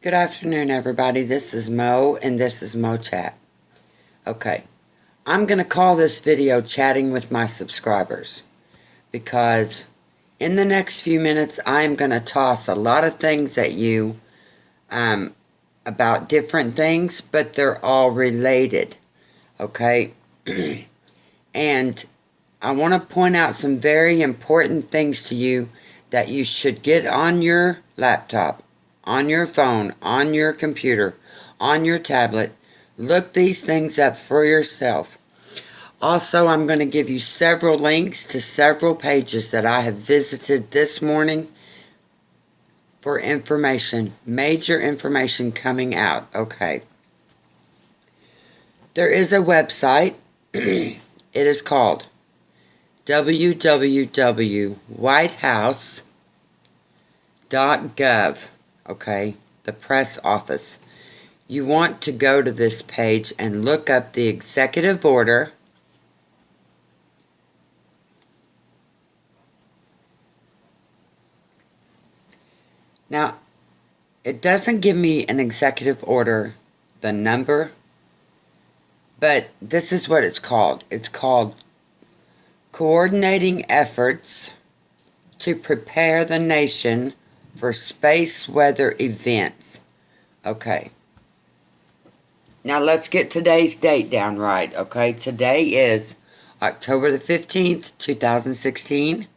Good afternoon, everybody. This is Mo, and this is Mo Chat. Okay, I'm going to call this video Chatting with My Subscribers because in the next few minutes, I'm going to toss a lot of things at you about different things, but they're all related, okay? And I want to point out some very important things to you that you should get on your laptop, on your phone, on your computer, on your tablet. Look these things up for yourself. Also, I'm going to give you several links to several pages that I have visited this morning for information, major information coming out, okay? There is a website. It is called www.whitehouse.gov, okay, the press office. You want to go to this page and look up the executive order. Now, it doesn't give me an executive order, the number, but this is what it's called. It's called Coordinating Efforts to Prepare the Nation for Space Weather Events. Okay. Now let's get today's date down right, okay? Today is October the 15th, 2016.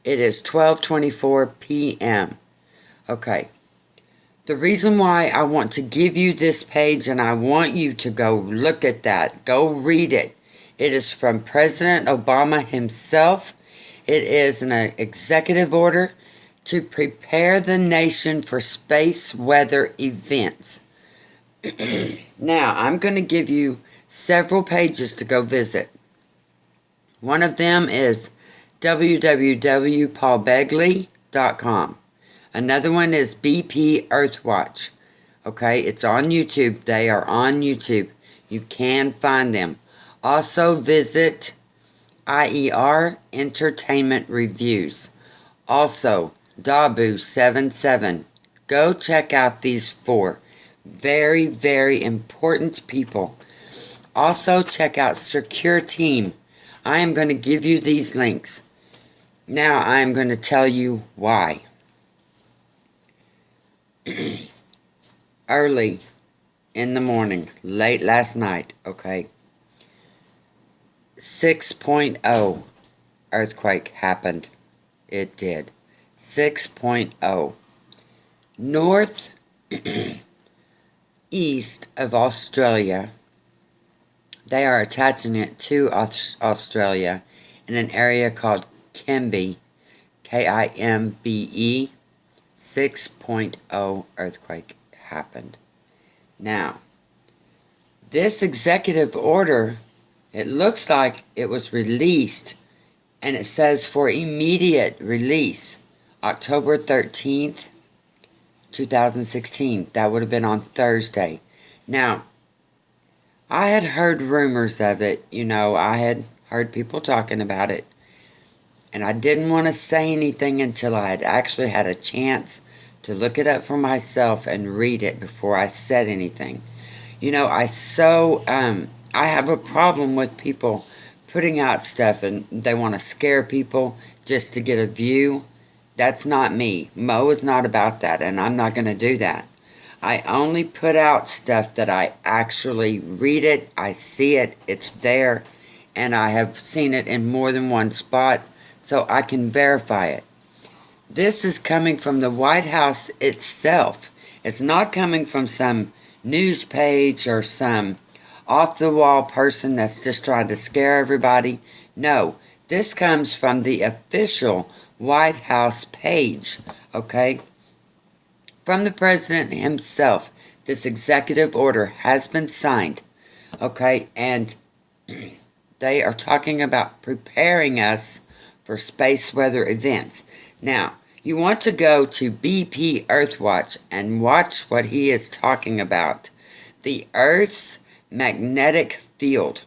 It is 12:24 p.m. Okay. The reason why I want to give you this page and I want you to go look at that, go read it. It is from President Obama himself. It is an executive order to prepare the nation for space weather events. Now, I'm going to give you several pages to go visit. One of them is www.paulbegley.com. Another one is BP Earthwatch. Okay, it's on YouTube. They are on YouTube. You can find them. Also visit IER Entertainment Reviews. Also, Dabu77. Go check out these four. Very, very important people. Also, check out Secure Team. I am going to give you these links. Now, I am going to tell you why. Early in the morning, late last night, okay, 6.0 earthquake happened. It did. 6.0. North east of Australia. They are attaching it to Australia in an area called Kimbe, Kimbe. 6.0 earthquake happened. Now, this executive order, it looks like it was released, and it says for immediate release, October 13th, 2016. That would have been on Thursday. Now, I had heard rumors of it. You know, I had heard people talking about it. And I didn't want to say anything until I had actually had a chance to look it up for myself and read it before I said anything. You know, I have a problem with people putting out stuff and they want to scare people just to get a view. That's not me. Mo is not about that, and I'm not going to do that. I only put out stuff that I actually read it, I see it, it's there, and I have seen it in more than one spot, so I can verify it. This is coming from the White House itself. It's not coming from some news page or some off-the-wall person that's just trying to scare everybody. No, this comes from the official White House page, okay? From the president himself, this executive order has been signed, okay? And they are talking about preparing us for space weather events. Now, you want to go to BP Earthwatch and watch what he is talking about. The Earth's magnetic field.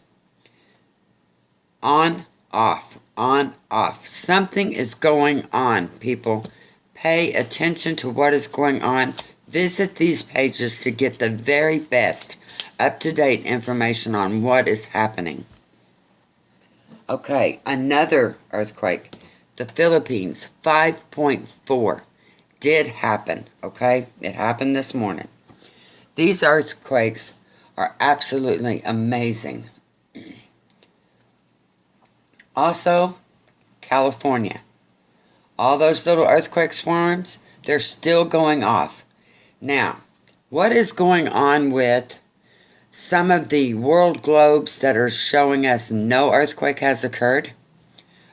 On, off, on, off. Something is going on, people. Pay attention to what is going on. Visit these pages to get the very best up-to-date information on what is happening. Okay, another earthquake. The Philippines, 5.4, did happen, okay? It happened this morning. These earthquakes are absolutely amazing. Also, California. All those little earthquake swarms, they're still going off. Now, what is going on with some of the world globes that are showing us no earthquake has occurred?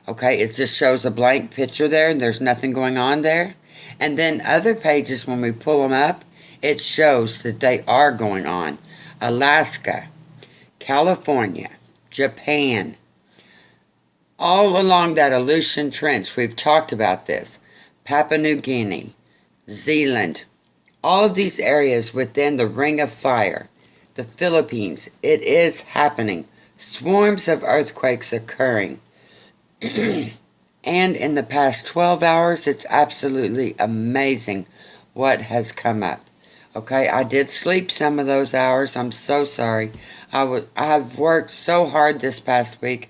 Okay, it just shows a blank picture there and there's nothing going on there. And then other pages, when we pull them up, it shows that they are going on. Alaska, California, Japan, all along that Aleutian Trench, we've talked about this. Papua New Guinea, Zealand, all of these areas within the Ring of Fire. The Philippines, it is happening. Swarms of earthquakes occurring. And in the past 12 hours, it's absolutely amazing what has come up. Okay, I did sleep some of those hours. I'm so sorry. I have worked so hard this past week.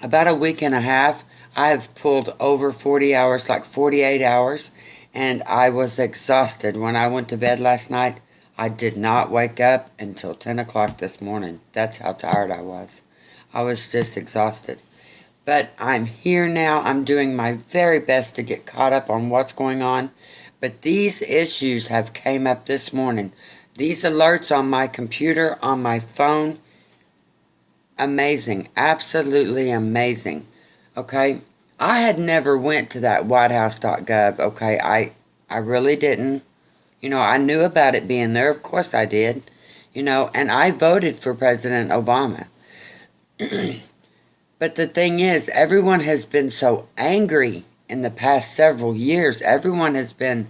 About a week and a half, I have pulled over 40 hours, like 48 hours, and I was exhausted. When I went to bed last night, I did not wake up until 10 o'clock this morning. That's how tired I was. I was just exhausted. But I'm here now. I'm doing my very best to get caught up on what's going on. But these issues have came up this morning. These alerts on my computer, on my phone, amazing. Absolutely amazing. Okay? I had never went to that whitehouse.gov. Okay? I really didn't. You know, I knew about it being there. Of course I did. You know, and I voted for President Obama. But the thing is, everyone has been so angry in the past several years. Everyone has been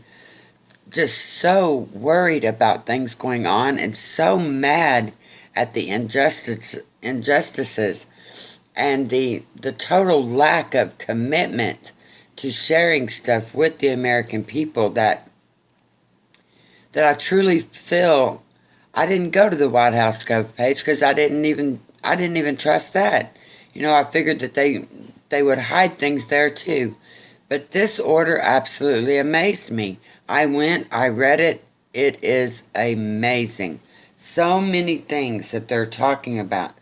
just so worried about things going on and so mad at the injustices and the total lack of commitment to sharing stuff with the American people that I truly feel. I didn't go to the White House Gov page because I didn't even trust that. You know, I figured that they would hide things there too. But this order absolutely amazed me. I went, I read it. It is amazing. So many things that they're talking about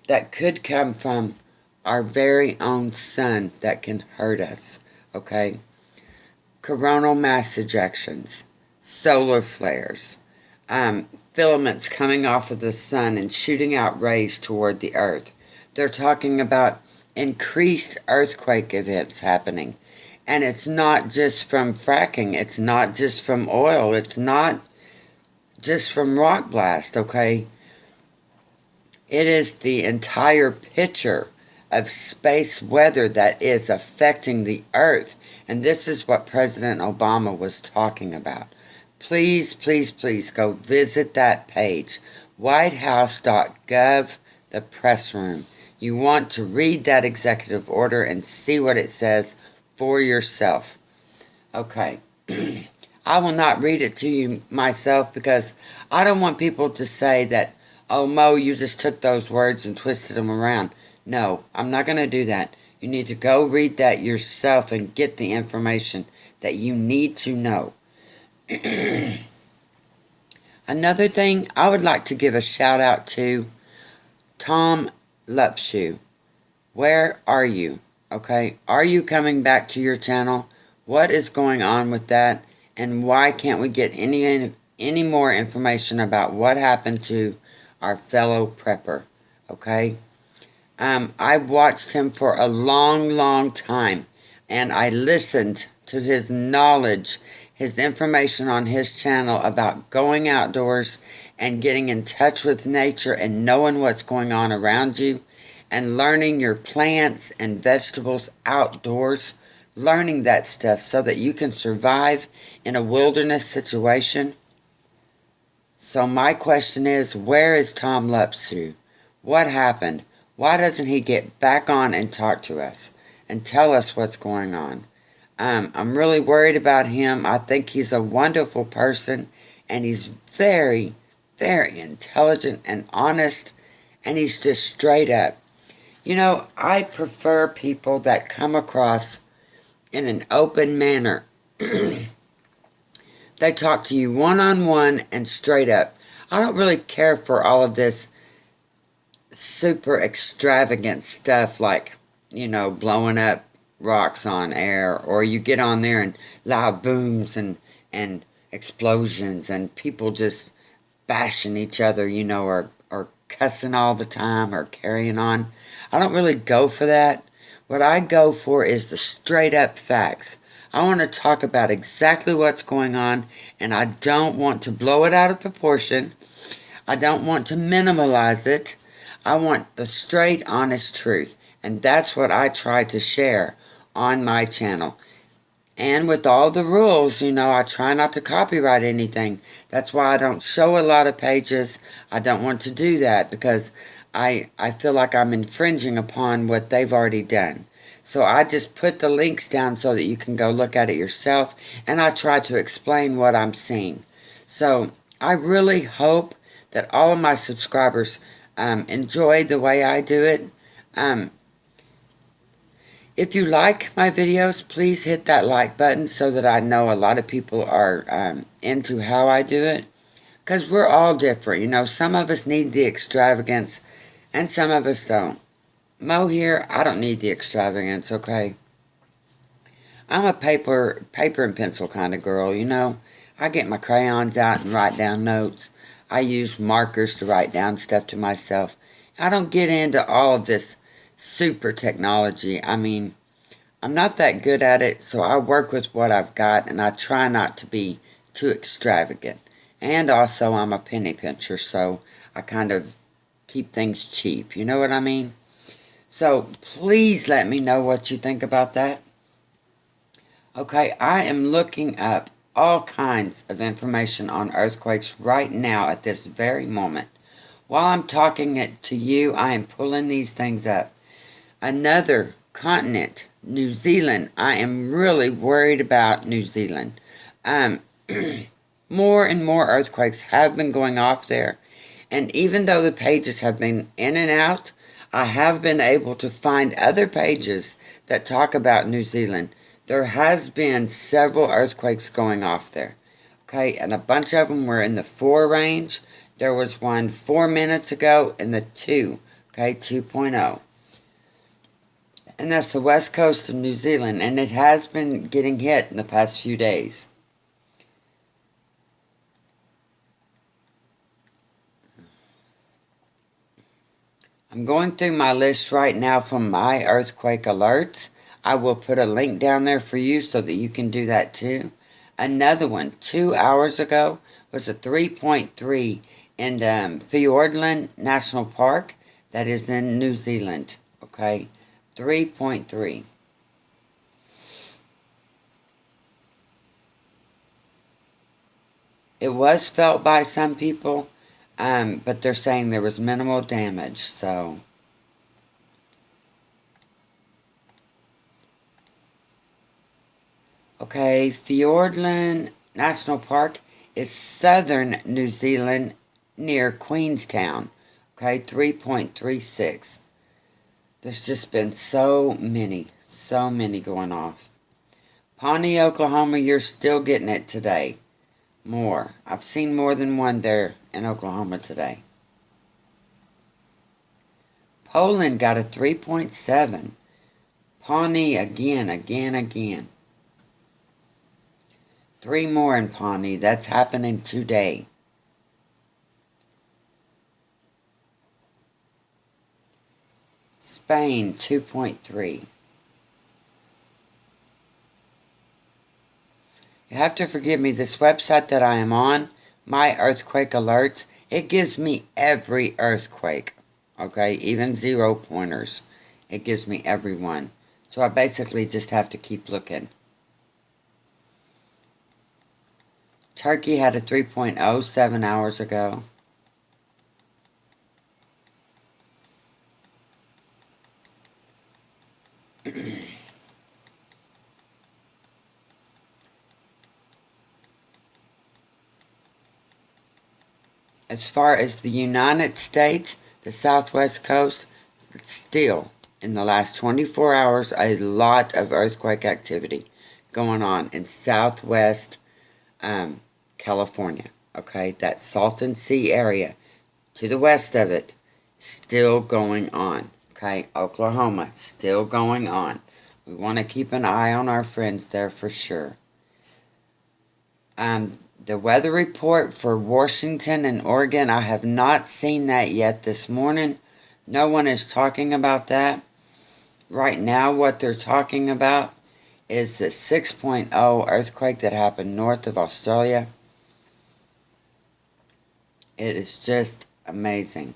that could come from our very own sun that can hurt us. Okay? Coronal mass ejections, solar flares, filaments coming off of the sun and shooting out rays toward the earth. They're talking about increased earthquake events happening. And it's not just from fracking. It's not just from oil. It's not just from rock blast, okay? It is the entire picture of space weather that is affecting the earth. And this is what President Obama was talking about. Please, please, please go visit that page. whitehouse.gov, the press room. You want to read that executive order and see what it says for yourself. Okay. I will not read it to you myself because I don't want people to say that, oh, Mo, you just took those words and twisted them around. No, I'm not going to do that. You need to go read that yourself and get the information that you need to know. Another thing, I would like to give a shout out to Tom Lupshoe. Where are you? Okay, are you coming back to your channel? What is going on with that? And why can't we get any more information about what happened to our fellow prepper? Okay, I've watched him for a long, long time, and I listened to his knowledge, his information on his channel about going outdoors and getting in touch with nature and knowing what's going on around you and learning your plants and vegetables outdoors, learning that stuff so that you can survive in a wilderness situation. So my question is, where is Tom Lupshoe? What happened? Why doesn't he get back on and talk to us and tell us what's going on? I'm really worried about him. I think he's a wonderful person, and he's very, very intelligent and honest, and he's just straight up. You know, I prefer people that come across in an open manner. They talk to you one-on-one and straight up. I don't really care for all of this super extravagant stuff like, blowing up rocks on air, or you get on there and loud booms and explosions and people just bashing each other, or cussing all the time or carrying on. I don't really go for that. What I go for is the straight up facts. I want to talk about exactly what's going on, and I don't want to blow it out of proportion. I don't want to minimalize it. I want the straight, honest truth. And that's what I try to share on my channel. And with all the rules, I try not to copyright anything. That's why I don't show a lot of pages. I don't want to do that because I feel like I'm infringing upon what they've already done. So I just put the links down so that you can go look at it yourself. And I try to explain what I'm seeing. So I really hope that all of my subscribers enjoy the way I do it. If you like my videos, please hit that like button so that I know a lot of people are into how I do it. Because we're all different. Some of us need the extravagance and some of us don't. Mo here, I don't need the extravagance, okay? I'm a paper and pencil kind of girl, I get my crayons out and write down notes. I use markers to write down stuff to myself. I don't get into all of this super technology. I mean, I'm not that good at it, so I work with what I've got, and I try not to be too extravagant. And also, I'm a penny pincher, so I kind of keep things cheap. You know what I mean? So, please let me know what you think about that. Okay, I am looking up all kinds of information on earthquakes right now at this very moment. While I'm talking it to you, I am pulling these things up. Another continent, New Zealand. I am really worried about New Zealand. More and more earthquakes have been going off there. And even though the pages have been in and out, I have been able to find other pages that talk about New Zealand. There has been several earthquakes going off there. Okay, and a bunch of them were in the 4 range. There was one 4 minutes ago in the 2, okay, 2.0. And that's the west coast of New Zealand, and it has been getting hit in the past few days. I'm going through my list right now from my earthquake alerts. I will put a link down there for you so that you can do that too. Another one, 2 hours ago, was a 3.3 in Fiordland National Park. That is in New Zealand, okay? 3.3. It was felt by some people, but they're saying there was minimal damage, so. Okay, Fiordland National Park is southern New Zealand near Queenstown. Okay, 3.36. There's just been so many going off. Pawnee, Oklahoma, you're still getting it today. More. I've seen more than one there in Oklahoma today. Poland got a 3.7. Pawnee again. 3 more in Pawnee. That's happening today. Spain, 2.3. You have to forgive me. This website that I am on, My Earthquake Alerts, it gives me every earthquake. Okay, even 0 pointers. It gives me every one. So I basically just have to keep looking. Turkey had a 3.0 7 hours ago. as far as the United States, the southwest coast, still in the last 24 hours, a lot of earthquake activity going on in southwest California. Okay, that Salton Sea area to the west of it, still going on. Okay, Oklahoma, still going on. We want to keep an eye on our friends there for sure. The weather report for Washington and Oregon, I have not seen that yet this morning. No one is talking about that. Right now, what they're talking about is the 6.0 earthquake that happened north of Australia. It is just amazing.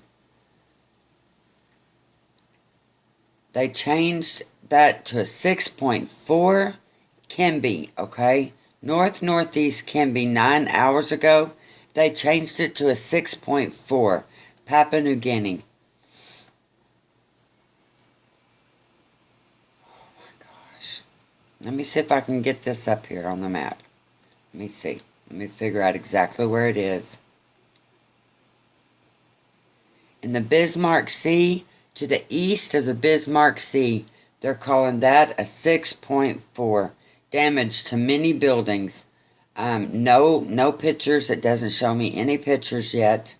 They changed that to a 6.4. Can be, okay? Northeast can be 9 hours ago. They changed it to a 6.4. Papua New Guinea. Oh my gosh. Let me see if I can get this up here on the map. Let me see. Let me figure out exactly where it is. In the Bismarck Sea, to the east of the Bismarck Sea, they're calling that a 6.4. Damage to many buildings. No pictures. It doesn't show me any pictures yet.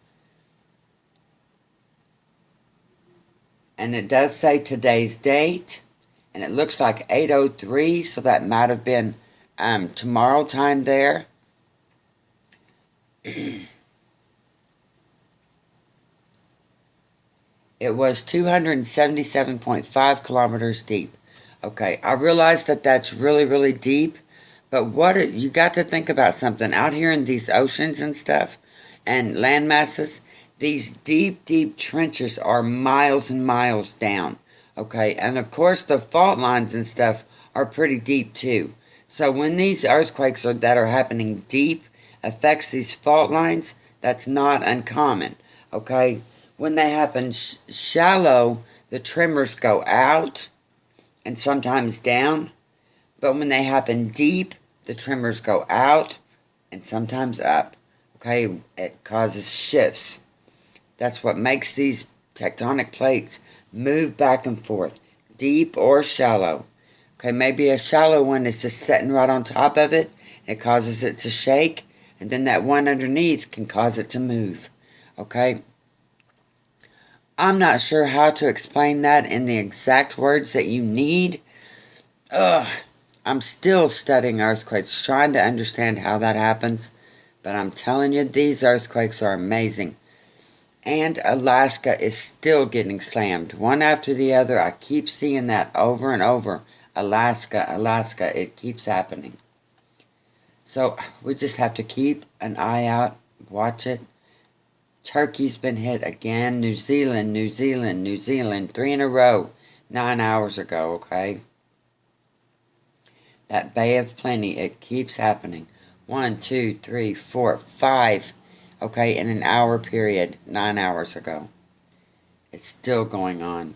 And it does say today's date. And it looks like 8:03, so that might have been tomorrow time there. It was 277.5 kilometers deep. Okay, I realize that that's really, really deep, but you got to think about something. Out here in these oceans and stuff, and land masses, these deep, deep trenches are miles and miles down. Okay, and of course the fault lines and stuff are pretty deep too. So when these earthquakes that are happening deep affects these fault lines, that's not uncommon. Okay, when they happen shallow, the tremors go out and sometimes down, but when they happen deep, the tremors go out and sometimes up. Okay, it causes shifts. That's what makes these tectonic plates move back and forth, deep or shallow. Okay, maybe a shallow one is just sitting right on top of it, and it causes it to shake, and then that one underneath can cause it to move. Okay, I'm not sure how to explain that in the exact words that you need. I'm still studying earthquakes, trying to understand how that happens. But I'm telling you, these earthquakes are amazing. And Alaska is still getting slammed. One after the other. I keep seeing that over and over. Alaska, Alaska. It keeps happening. So we just have to keep an eye out. Watch it. Turkey's been hit again. New Zealand, New Zealand, New Zealand. 3 in a row. 9 hours ago, okay? That Bay of Plenty, it keeps happening. 1, 2, 3, 4, 5. Okay, in an hour period. 9 hours ago. It's still going on.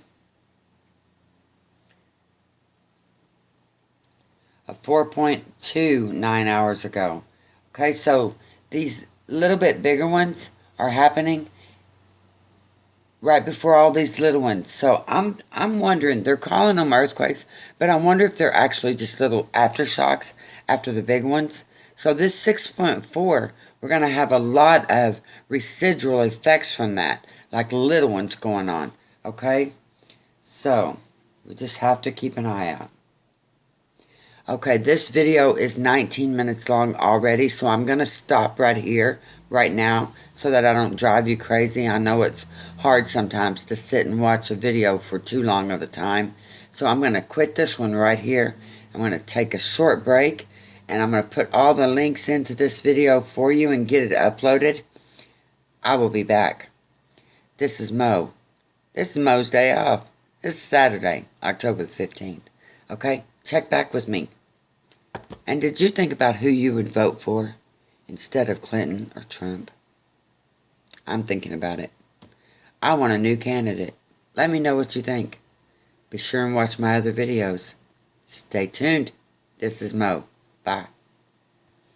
A 4.2 9 hours ago. Okay, so these little bit bigger ones are happening right before all these little ones. So I'm wondering, they're calling them earthquakes, but I wonder if they're actually just little aftershocks after the big ones. So this 6.4, we're going to have a lot of residual effects from that, like little ones going on. Okay? So we just have to keep an eye out. Okay, this video is 19 minutes long already, so I'm going to stop right here, right now, so that I don't drive you crazy. I know it's hard sometimes to sit and watch a video for too long of a time. So I'm going to quit this one right here. I'm going to take a short break, and I'm going to put all the links into this video for you and get it uploaded. I will be back. This is Mo. This is Mo's day off. This is Saturday, October the 15th. Okay? Check back with me. And did you think about who you would vote for instead of Clinton or Trump? I'm thinking about it. I want a new candidate. Let me know what you think. Be sure and watch my other videos. Stay tuned. This is Mo. Bye.